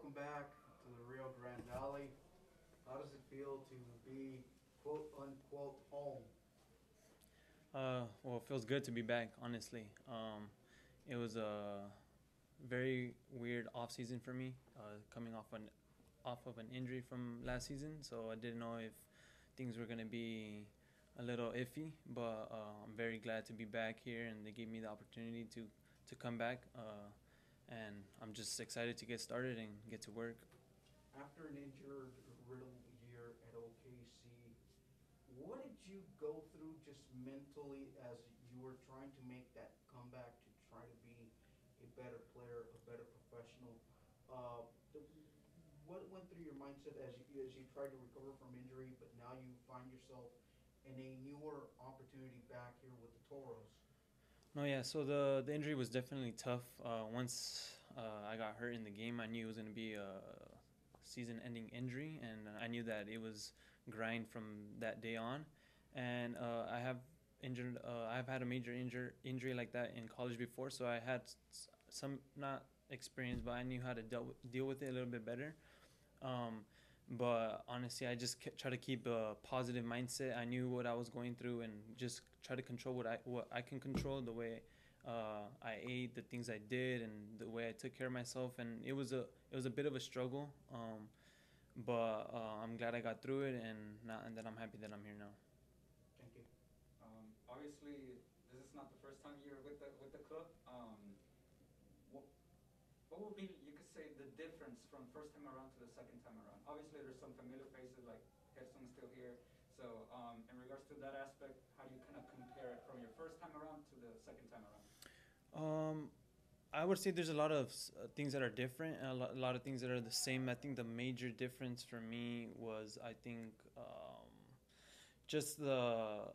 welcome back to the Rio Grande Valley. How does it feel to be quote unquote home? Well, it feels good to be back. Honestly, it was a very weird off season for me, coming off of an injury from last season. So I didn't know if things were gonna be a little iffy, but I'm very glad to be back here, and they gave me the opportunity to come back. And I'm just excited to get started and get to work. After an injured riddled year at OKC, what did you go through just mentally as you were trying to make that comeback to try to be a better player, a better professional? Uh, what went through your mindset as you tried to recover from injury, but now you find yourself in a newer opportunity back here with the Toros? No, yeah. So the injury was definitely tough. Once I got hurt in the game, I knew it was gonna be a season-ending injury, and I knew that it was grind from that day on. And I've had a major injury like that in college before, so I had some not experience, but I knew how to deal with it a little bit better. Um, but honestly, I just try to keep a positive mindset. I knew what I was going through, and just try to control what I can control. The way I ate, the things I did, and the way I took care of myself. And it was a bit of a struggle. But I'm glad I got through it, and that I'm happy that I'm here now. Thank you. Obviously, this is not the first time you're with the club. What what would be, you could say, the difference from first time around to the second time around? Obviously, there's some familiar faces like Gerson's still here. So, in regards to that aspect, how do you kind of compare it from your first time around to the second time around? Um, I would say there's a lot of things that are different, and a lot of things that are the same. I think the major difference for me was, I think, just the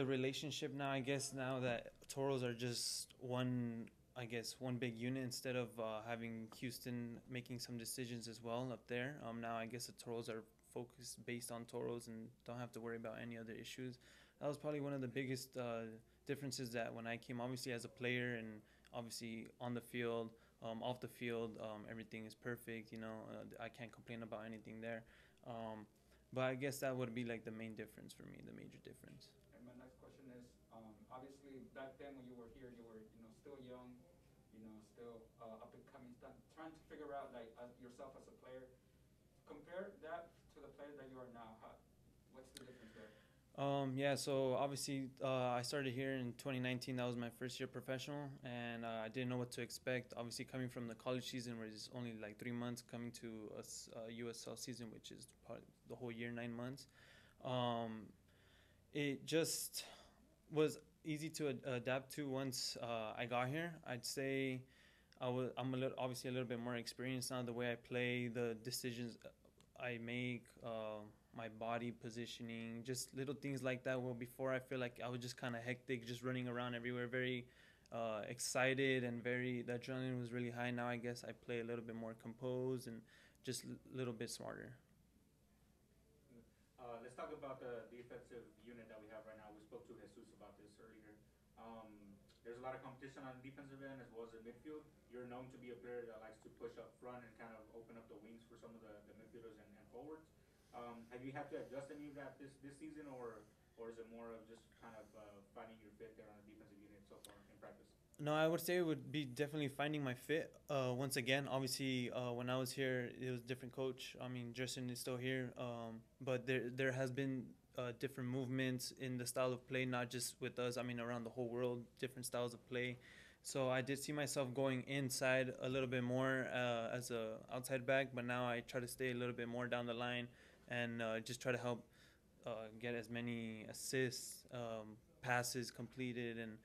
relationship now. I guess now that Toros are just one, I guess one big unit, instead of having Houston making some decisions as well up there. Now I guess the Toros are focused based on Toros and don't have to worry about any other issues. That was probably one of the biggest differences, that when I came, obviously as a player, and obviously on the field, off the field, everything is perfect. I can't complain about anything there. Um, but I guess that would be like the main difference for me, the major difference. And my next question is, obviously back then when you were here, you were still young, still up and coming, trying to figure out like yourself as a player. Compare that to the player that you are now. What's the difference there? Yeah, so obviously I started here in 2019. That was my first year professional, and I didn't know what to expect. Obviously, coming from the college season, where it's only like 3 months, coming to a USL season, which is part the whole year, 9 months. Um, it just was easy to adapt to once I got here. I'd say I'm obviously a little bit more experienced now. The way I play, the decisions I make, my body positioning, just little things like that. Well, before, I feel like I was just kind of hectic, just running around everywhere, very excited, and the adrenaline was really high. Now I guess I play a little bit more composed and just a little bit smarter. Let's talk about the defensive unit that we have right now. We spoke to Jesus about this earlier. Um, there's a lot of competition on the defensive end as well as the midfield. You're known to be a player that likes to push up front and kind of open up the wings for some of the midfielders and forwards. Have you had to adjust any of that this season, or is it more of just kind of finding your fit there on the defensive unit so far in practice? No, I would say it would be definitely finding my fit. Once again, obviously, when I was here, it was a different coach. I mean, Justin is still here, but there has been different movements in the style of play, not just with us. I mean, around the whole world, different styles of play. So I did see myself going inside a little bit more as a outside back, but now I try to stay a little bit more down the line, and just try to help get as many assists, passes completed, and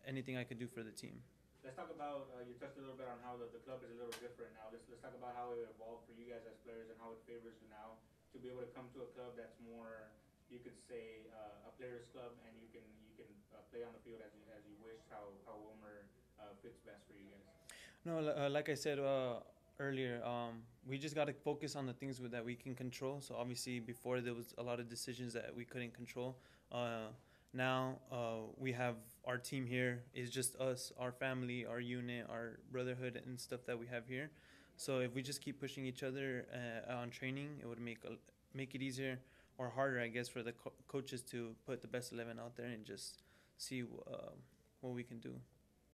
anything I could do for the team. Let's talk about, you touched a little bit on how the club is a little different now. Let's talk about how it evolved for you guys as players and how it favors you now to be able to come to a club that's more, you could say, a players club, and you can play on the field as you wish. How Wilmer fits best for you guys. No, like I said earlier, we just got to focus on the things that we can control. So obviously, before, there was a lot of decisions that we couldn't control. Now we have our team here. Is just us, our family, our unit, our brotherhood, and stuff that we have here. So if we just keep pushing each other on training, it would make it easier or harder, I guess, for the coaches to put the best 11 out there and just see what we can do.